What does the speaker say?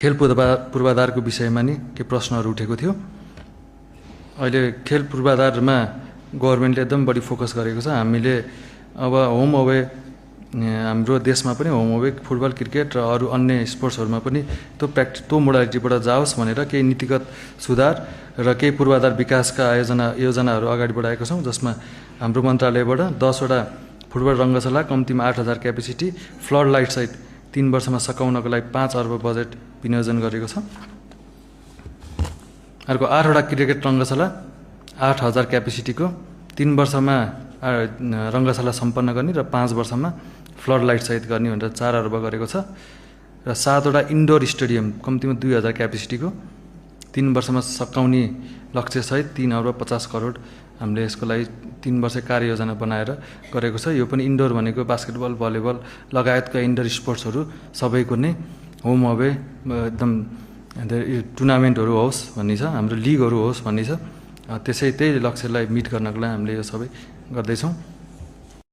खेल पूर्वाधारको विषयमा नि के प्रश्नहरू उठेको थियो। अहिले खेल पूर्वाधारमा गभर्मेन्टले एकदम बढी फोकस गरेको छ। हामीले अब होम अवे हाम्रो देशमा पनि होम अवे फुटबल क्रिकेट र अरू अन्य स्पोर्ट्सहरूमा पनि त्यो मोडालिटीबाट जाओस् भनेर केही नीतिगत सुधार र केही पूर्वाधार विकासका योजनाहरू अगाडि बढाएको छौँ, जसमा हाम्रो मन्त्रालयबाट 10वटा फुटबल रङ्गशाला कम्तीमा 8000 क्यापेसिटी फ्लड लाइटसहित 3 वर्षमा सकाउनको लागि 5 अर्ब बजेट विनियोजन गरेको छ। अर्को 8वटा क्रिकेट रङ्गशाला 8000 क्यापेसिटीको 3 वर्षमा रङ्गशाला सम्पन्न गर्ने र 5 वर्षमा फ्लड लाइट सहित गर्ने भनेर 4 अर्ब गरेको छ। र 7वटा इन्डोर स्टेडियम कम्तीमा 2000 क्यापेसिटीको 3 वर्षमा सकाउने लक्ष्यसहित 3 अर्ब 50 करोड हामीले यसको लागि 3 वर्ष कार्ययोजना बनाएर गरेको छ। यो पनि इन्डोर भनेको बास्केटबल, भलिबल लगायतका इन्डोर स्पोर्ट्सहरू सबैको नै होम अवे एकदम टुर्नामेन्टहरू होस् भन्ने छ, हाम्रो लिगहरू होस् भन्ने छ। त्यही लक्ष्यलाई मिट गर्नको लागि हामीले यो सबै गर्दैछौँ।